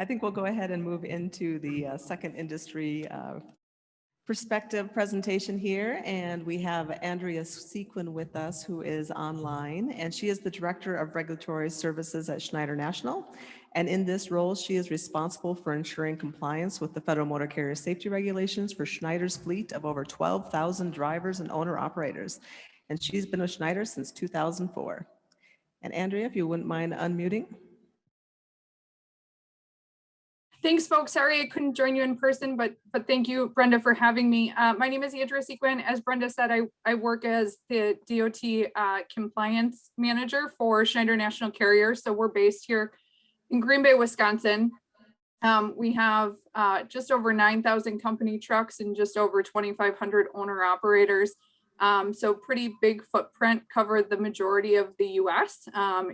I think we'll go ahead and move into the second industry perspective presentation here. And we have Andrea Sequin with us, who is online, and she is the Director of Regulatory Services at Schneider National. And in this role, she is responsible for ensuring compliance with the Federal Motor Carrier Safety Regulations for Schneider's fleet of over 12,000 drivers and owner-operators. And she's been with Schneider since 2004. And Andrea, if you wouldn't mind unmuting. Thanks, folks. Sorry I couldn't join you in person, but thank you, Brenda, for having me. My name is Andrea Sequin. As Brenda said, I work as the DOT compliance manager for Schneider National Carrier. So we're based here in Green Bay, Wisconsin. We have just over 9,000 company trucks and just over 2,500 owner operators. So pretty big footprint, covered the majority of the US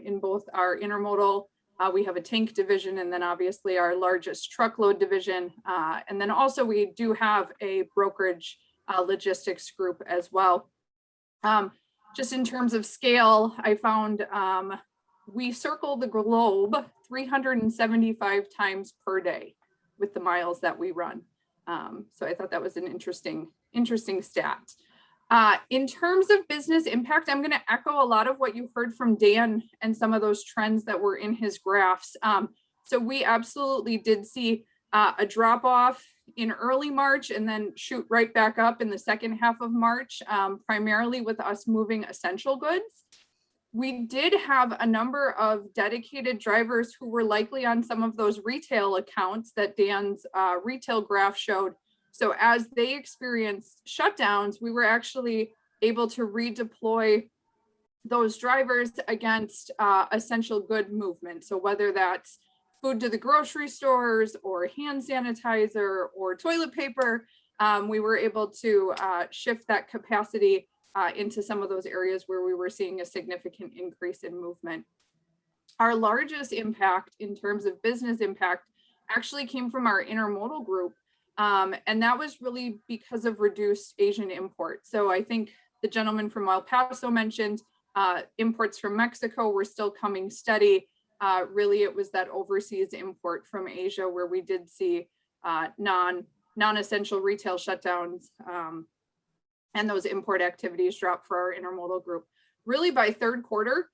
in both our intermodal. We have a tank division, and then obviously our largest truckload division. And then also we do have a brokerage logistics group as well. Just in terms of scale, I found we circle the globe 375 times per day with the miles that we run. So I thought that was an interesting stat. In terms of business impact, I'm going to echo a lot of what you heard from Dan and some of those trends that were in his graphs. So we absolutely did see a drop off in early March and then shoot right back up in the second half of March, primarily with us moving essential goods. We did have a number of dedicated drivers who were likely on some of those retail accounts that Dan's retail graph showed. So as they experienced shutdowns, we were actually able to redeploy those drivers against essential good movement. So whether that's food to the grocery stores or hand sanitizer or toilet paper, we were able to shift that capacity into some of those areas where we were seeing a significant increase in movement. Our largest impact in terms of business impact actually came from our intermodal group. And that was really because of reduced Asian imports. So I think the gentleman from El Paso mentioned imports from Mexico were still coming steady. Really, it was that overseas import from Asia where we did see non-essential retail shutdowns and those import activities drop for our intermodal group. Really by third quarter,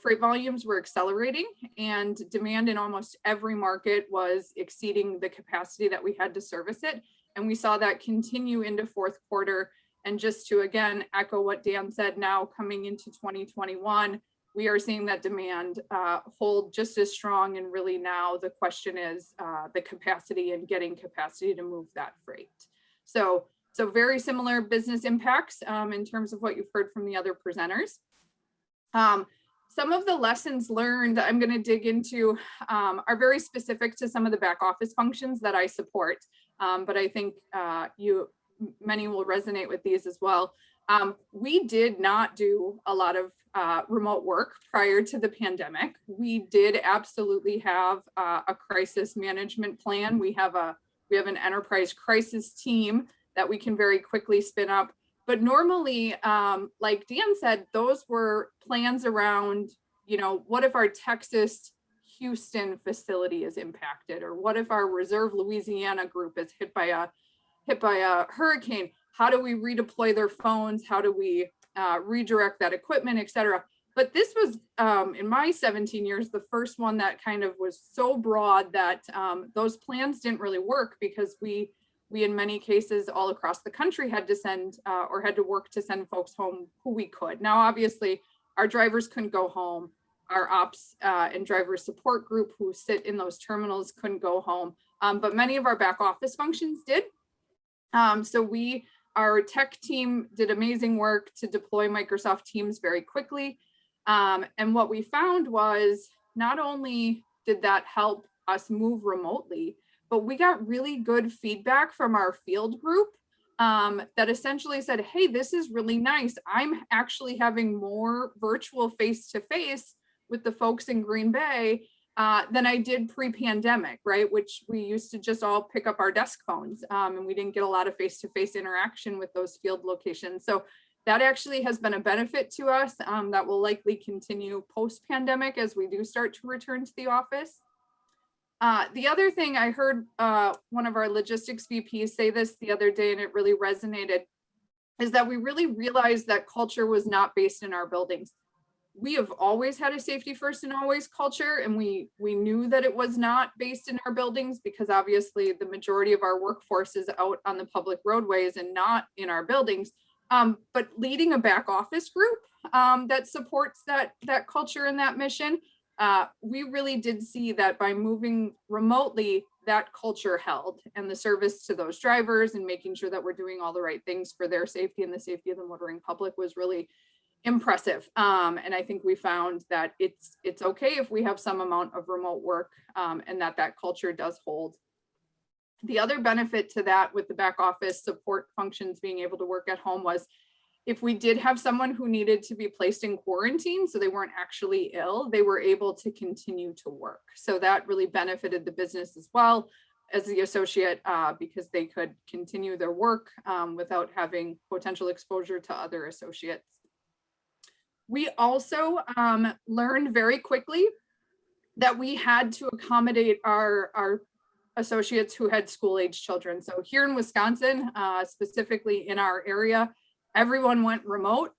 freight volumes were accelerating and demand in almost every market was exceeding the capacity that we had to service it. And we saw that continue into fourth quarter. And just to, again, echo what Dan said, now coming into 2021, we are seeing that demand hold just as strong. And really now the question is the capacity and getting capacity to move that freight. So very similar business impacts in terms of what you've heard from the other presenters. Some of the lessons learned I'm going to dig into are very specific to some of the back office functions that I support, but I think many will resonate with these as well. We did not do a lot of remote work prior to the pandemic. We did absolutely have a crisis management plan. We have an enterprise crisis team that we can very quickly spin up. But normally, like Dan said, those were plans around, what if our Texas Houston facility is impacted, or what if our Reserve Louisiana group is hit by a hurricane? How do we redeploy their phones? How do we redirect that equipment, et cetera? But this was, in my 17 years, the first one that kind of was so broad that those plans didn't really work because we in many cases all across the country had to send or had to work to send folks home who we could. Now, obviously, our drivers couldn't go home. Our ops and driver support group who sit in those terminals couldn't go home. But many of our back office functions did. So our tech team did amazing work to deploy Microsoft Teams very quickly. And what we found was not only did that help us move remotely, but we got really good feedback from our field group that essentially said, hey, this is really nice. I'm actually having more virtual face-to-face with the folks in Green Bay than I did pre-pandemic, right? Which we used to just all pick up our desk phones and we didn't get a lot of face-to-face interaction with those field locations. So that actually has been a benefit to us that will likely continue post-pandemic as we do start to return to the office. The other thing I heard one of our logistics VPs say this the other day, and it really resonated, is that we really realized that culture was not based in our buildings. We have always had a safety first and always culture, and we knew that it was not based in our buildings because obviously the majority of our workforce is out on the public roadways and not in our buildings. But leading a back office group that supports that culture and that mission, we really did see that by moving remotely, that culture held, and the service to those drivers and making sure that we're doing all the right things for their safety and the safety of the motoring public was really impressive. And I think we found that it's okay if we have some amount of remote work, and that culture does hold. The other benefit to that with the back office support functions being able to work at home was if we did have someone who needed to be placed in quarantine, so they weren't actually ill, they were able to continue to work. So that really benefited the business as well as the associate, because they could continue their work without having potential exposure to other associates. We also learned very quickly that we had to accommodate our associates who had school-age children. So here in Wisconsin, specifically in our area, everyone went remote.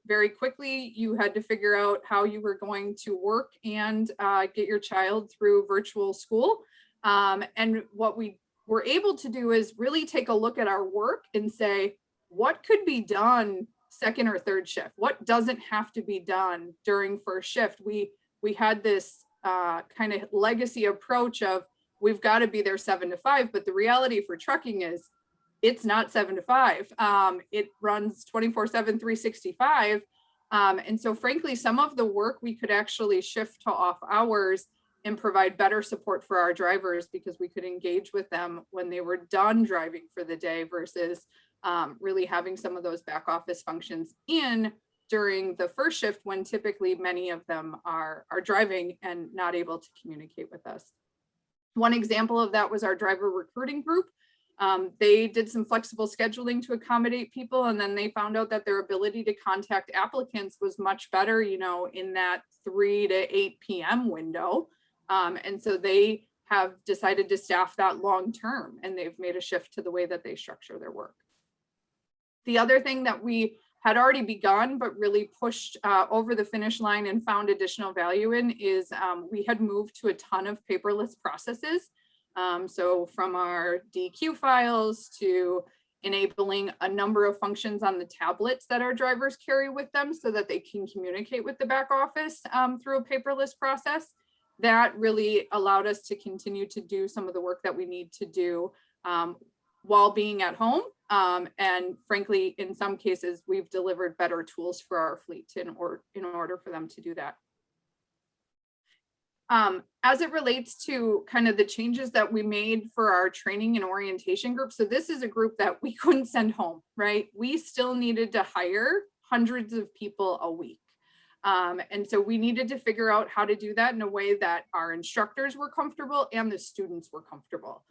Very quickly, you had to figure out how you were going to work and get your child through virtual school. And what we were able to do is really take a look at our work and say, what could be done second or third shift? What doesn't have to be done during first shift? We had this kind of legacy approach of we've got to be there 7 to 5, but the reality for trucking is it's not 7 to 5. It runs 24/7, 365. And so frankly, some of the work we could actually shift to off hours and provide better support for our drivers because we could engage with them when they were done driving for the day versus really having some of those back office functions in during the first shift when typically many of them are driving and not able to communicate with us. One example of that was our driver recruiting group. They did some flexible scheduling to accommodate people, and then they found out that their ability to contact applicants was much better, in that 3 to 8 p.m. window. And so they have decided to staff that long term, and they've made a shift to the way that they structure their work. The other thing that we had already begun, but really pushed over the finish line and found additional value in is we had moved to a ton of paperless processes. So from our DQ files to enabling a number of functions on the tablets that our drivers carry with them so that they can communicate with the back office through a paperless process. That really allowed us to continue to do some of the work that we need to do while being at home. And frankly, in some cases, we've delivered better tools for our fleet in order for them to do that. As it relates to kind of the changes that we made for our training and orientation group. So this is a group that we couldn't send home, right? We still needed to hire hundreds of people a week. And so we needed to figure out how to do that in a way that our instructors were comfortable and the students were comfortable.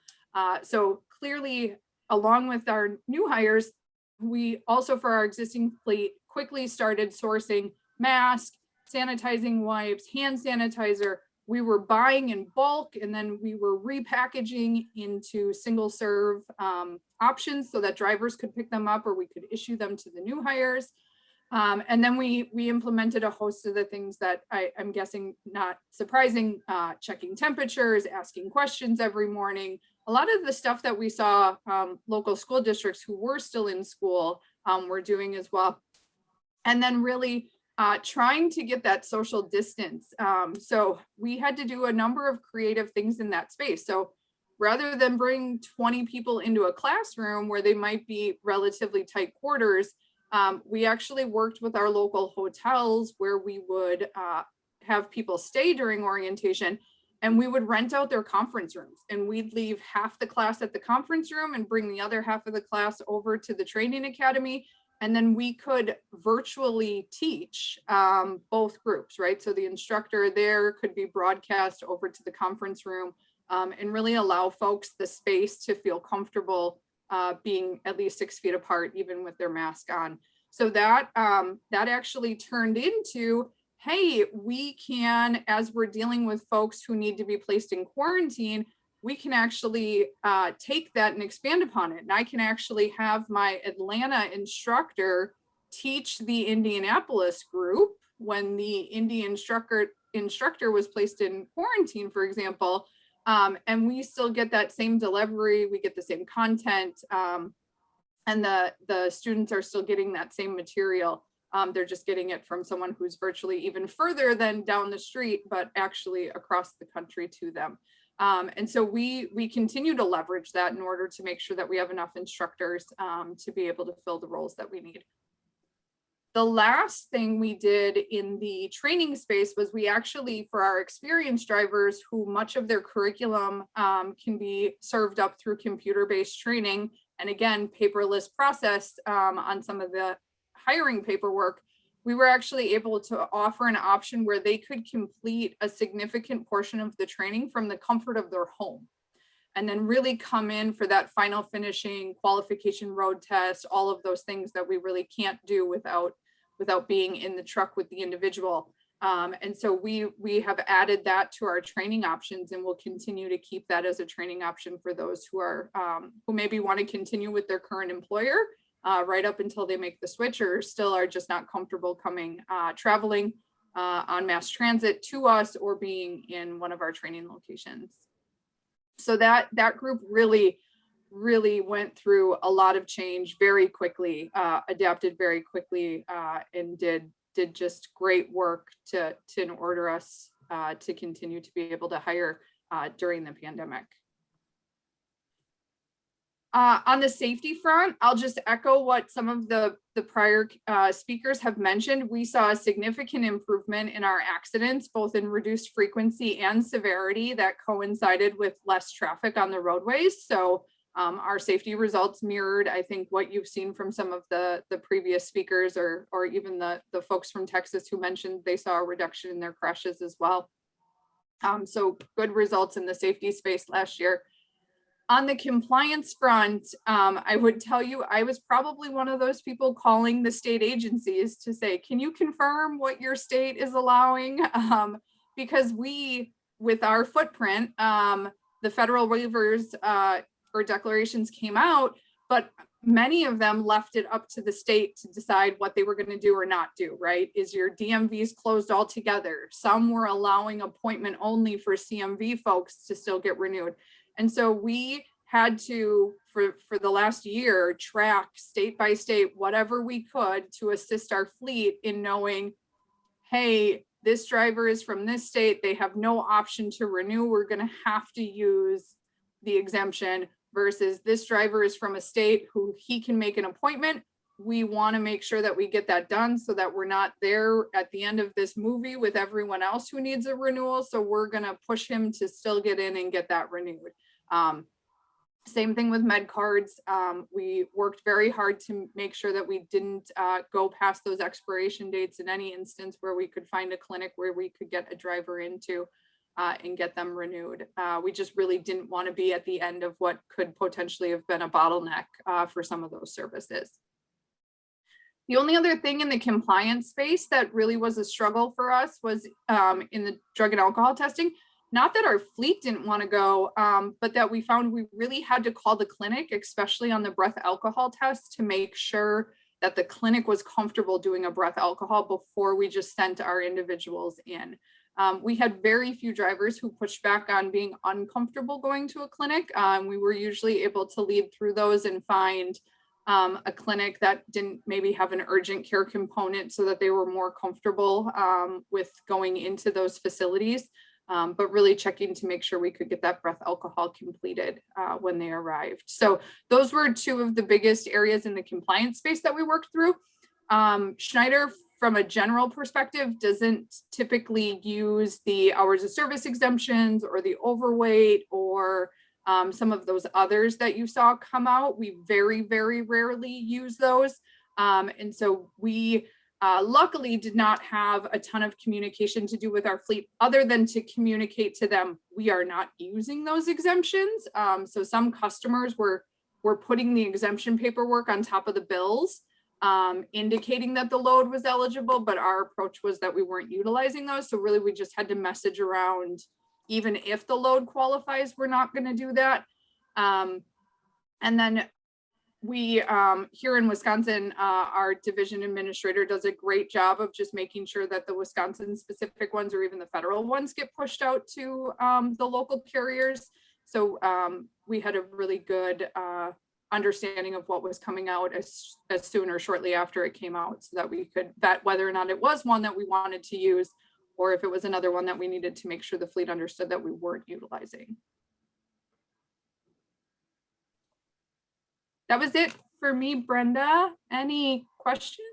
So clearly, along with our new hires, we also for our existing fleet quickly started sourcing masks, sanitizing wipes, hand sanitizer. We were buying in bulk, and then we were repackaging into single serve options so that drivers could pick them up or we could issue them to the new hires. And then we implemented a host of the things that I'm guessing not surprising, checking temperatures, asking questions every morning. A lot of the stuff that we saw local school districts who were still in school were doing as well. And then really trying to get that social distance. So we had to do a number of creative things in that space. So rather than bring 20 people into a classroom where they might be relatively tight quarters, we actually worked with our local hotels where we would have people stay during orientation, and we would rent out their conference rooms, and we'd leave half the class at the conference room and bring the other half of the class over to the training academy. And then we could virtually teach both groups, right? So the instructor there could be broadcast over to the conference room and really allow folks the space to feel comfortable being at least 6 feet apart, even with their mask on. So that actually turned into hey, we can, as we're dealing with folks who need to be placed in quarantine, we can actually take that and expand upon it. And I can actually have my Atlanta instructor teach the Indianapolis group when the Indy instructor was placed in quarantine, for example, and we still get that same delivery, we get the same content, and the students are still getting that same material. They're just getting it from someone who's virtually even further than down the street, but actually across the country to them. And so we continue to leverage that in order to make sure that we have enough instructors to be able to fill the roles that we need. The last thing we did in the training space was we actually, for our experienced drivers who much of their curriculum can be served up through computer-based training, and again, paperless process on some of the hiring paperwork, we were actually able to offer an option where they could complete a significant portion of the training from the comfort of their home, and then really come in for that final finishing qualification road test, all of those things that we really can't do without being in the truck with the individual. And so we have added that to our training options, and we'll continue to keep that as a training option for those who are who maybe want to continue with their current employer right up until they make the switch, or still are just not comfortable coming traveling on mass transit to us or being in one of our training locations. So that group really went through a lot of change very quickly, adapted very quickly, and did just great work to in order us to continue to be able to hire during the pandemic. On the safety front, I'll just echo what some of the prior speakers have mentioned. We saw a significant improvement in our accidents, both in reduced frequency and severity that coincided with less traffic on the roadways. So our safety results mirrored, I think, what you've seen from some of the previous speakers, or even the folks from Texas who mentioned they saw a reduction in their crashes as well. So good results in the safety space last year. On the compliance front, I would tell you, I was probably one of those people calling the state agencies to say, can you confirm what your state is allowing? Because we, with our footprint, the federal waivers or declarations came out, but many of them left it up to the state to decide what they were going to do or not do, right? Is your DMVs closed altogether? Some were allowing appointment only for CMV folks to still get renewed. And so we had to, for the last year, track state by state, whatever we could to assist our fleet in knowing, hey, this driver is from this state, they have no option to renew, we're going to have to use the exemption, versus this driver is from a state who he can make an appointment. We want to make sure that we get that done so that we're not there at the end of this movie with everyone else who needs a renewal. So we're going to push him to still get in and get that renewed. Same thing with med cards. We worked very hard to make sure that we didn't go past those expiration dates in any instance where we could find a clinic where we could get a driver into and get them renewed. We just really didn't want to be at the end of what could potentially have been a bottleneck for some of those services. The only other thing in the compliance space that really was a struggle for us was in the drug and alcohol testing. Not that our fleet didn't want to go, but that we found we really had to call the clinic, especially on the breath alcohol test, to make sure that the clinic was comfortable doing a breath alcohol before we just sent our individuals in. We had very few drivers who pushed back on being uncomfortable going to a clinic. We were usually able to lead through those and find a clinic that didn't maybe have an urgent care component so that they were more comfortable with going into those facilities. But really checking to make sure we could get that breath alcohol completed when they arrived. So those were two of the biggest areas in the compliance space that we worked through. Schneider, from a general perspective, doesn't typically use the hours of service exemptions or the overweight or some of those others that you saw come out. We very, very rarely use those. And so we luckily did not have a ton of communication to do with our fleet other than to communicate to them we are not using those exemptions. So some customers were putting the exemption paperwork on top of the bills indicating that the load was eligible, but our approach was that we weren't utilizing those. So really we just had to message around, even if the load qualifies, we're not going to do that. And then we here in Wisconsin, our division administrator does a great job of just making sure that the Wisconsin specific ones or even the federal ones get pushed out to the local carriers. So we had a really good understanding of what was coming out as soon or shortly after it came out, so that we could vet whether or not it was one that we wanted to use, or if it was another one that we needed to make sure the fleet understood that we weren't utilizing. That was it for me, Brenda. Any questions?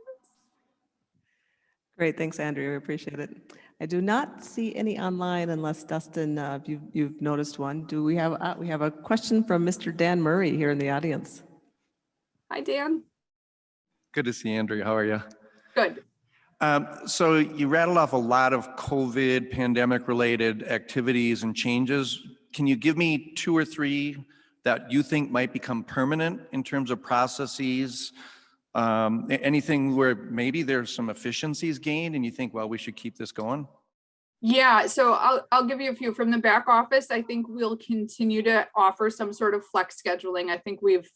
Great, thanks, Andrea. We appreciate it. I do not see any online unless Dustin, you've noticed one. Do we have a question from Mr. Dan Murray here in the audience? Hi, Dan. Good to see you, Andrea. How are you? Good. So you rattled off a lot of COVID pandemic related activities and changes. Can you give me 2 or 3 that you think might become permanent in terms of processes? Anything where maybe there's some efficiencies gained and you think, well, we should keep this going? Yeah, so I'll give you a few from the back office. I think we'll continue to offer some sort of flex scheduling. I think we've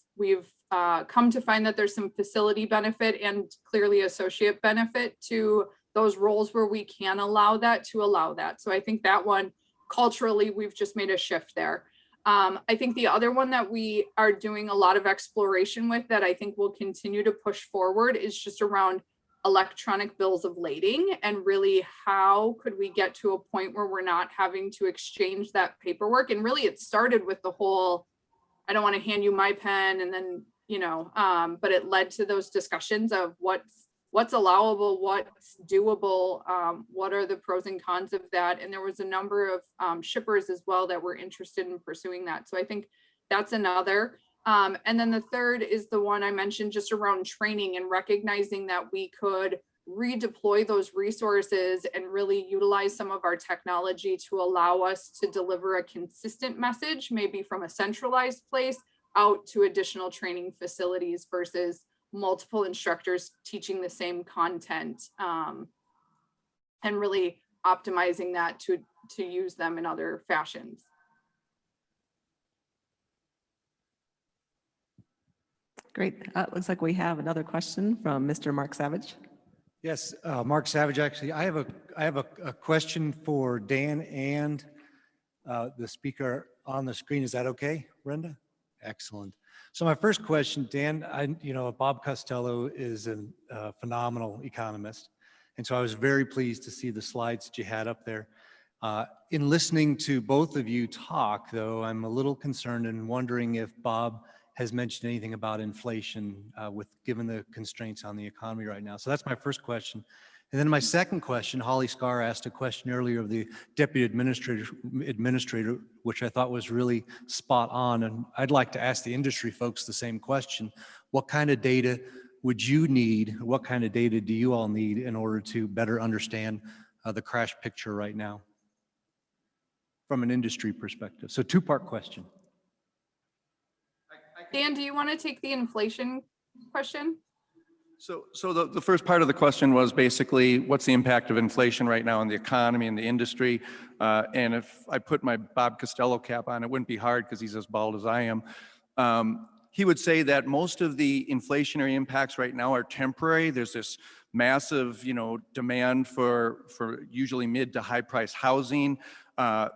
come to find that there's some facility benefit and clearly associate benefit to those roles where we can allow that. So I think that one culturally, we've just made a shift there. I think the other one that we are doing a lot of exploration with that I think will continue to push forward is just around electronic bills of lading, and really how could we get to a point where we're not having to exchange that paperwork. And really it started with the whole, I don't want to hand you my pen, and then, but it led to those discussions of what's allowable, what's doable, what are the pros and cons of that. And there was a number of shippers as well that were interested in pursuing that. So I think that's another. And then the third is the one I mentioned, just around training and recognizing that we could redeploy those resources and really utilize some of our technology to allow us to deliver a consistent message, maybe from a centralized place out to additional training facilities versus multiple instructors teaching the same content, and really optimizing that to use them in other fashions. Great. Looks like we have another question from Mr. Mark Savage. Yes, Mark Savage, actually. I have a question for Dan and the speaker on the screen. Is that okay, Brenda? Excellent. So my first question, Dan, Bob Costello is a phenomenal economist. And so I was very pleased to see the slides that you had up there. In listening to both of you talk, though, I'm a little concerned and wondering if Bob has mentioned anything about inflation given the constraints on the economy right now. So that's my first question. And then my second question, Holly Scar asked a question earlier of the deputy administrator, which I thought was really spot on. And I'd like to ask the industry folks the same question. What kind of data would you need? What kind of data do you all need in order to better understand the crash picture right now from an industry perspective? So 2-part question. Dan, do you want to take the inflation question? So the first part of the question was basically, what's the impact of inflation right now on the economy and the industry? And if I put my Bob Costello cap on, it wouldn't be hard because he's as bald as I am. He would say that most of the inflationary impacts right now are temporary. There's this massive, demand for usually mid to high price housing.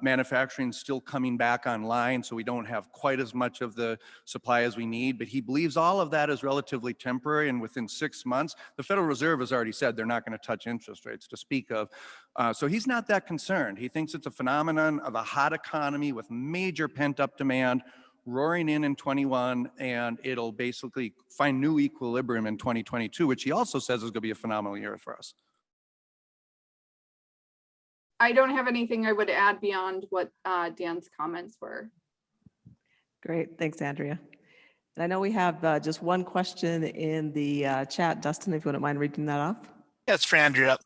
Manufacturing still coming back online, so we don't have quite as much of the supply as we need. But he believes all of that is relatively temporary, and within 6 months, the Federal Reserve has already said they're not going to touch interest rates to speak of. So he's not that concerned. He thinks it's a phenomenon of a hot economy with major pent-up demand roaring in 21, and it'll basically find new equilibrium in 2022, which he also says is going to be a phenomenal year for us. I don't have anything I would add beyond what Dan's comments were. Great, thanks, Andrea. And I know we have just one question in the chat. Dustin, if you wouldn't mind reading that off. Yeah, it's for Andrea.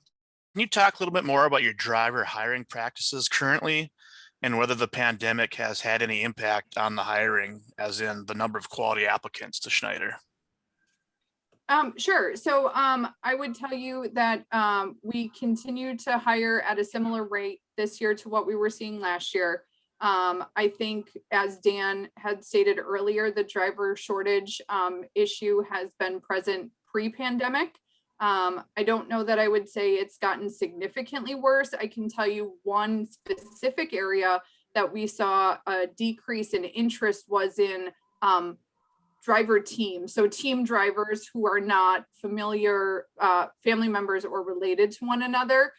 Can you talk a little bit more about your driver hiring practices currently and whether the pandemic has had any impact on the hiring, as in the number of quality applicants to Schneider? Sure. So I would tell you that we continue to hire at a similar rate this year to what we were seeing last year. I think, as Dan had stated earlier, the driver shortage issue has been present pre-pandemic. I don't know that I would say it's gotten significantly worse. I can tell you one specific area that we saw a decrease in interest was in driver teams. So team drivers who are not familiar family members or related to one another.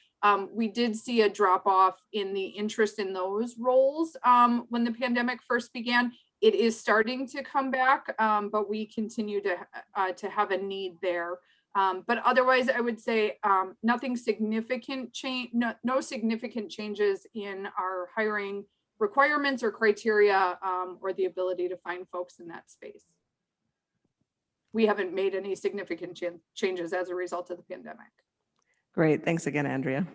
We did see a drop off in the interest in those roles when the pandemic first began. It is starting to come back, but we continue to have a need there. But otherwise, I would say nothing significant change, no significant changes in our hiring requirements or criteria or the ability to find folks in that space. We haven't made any significant changes as a result of the pandemic. Great. Thanks again, Andrea.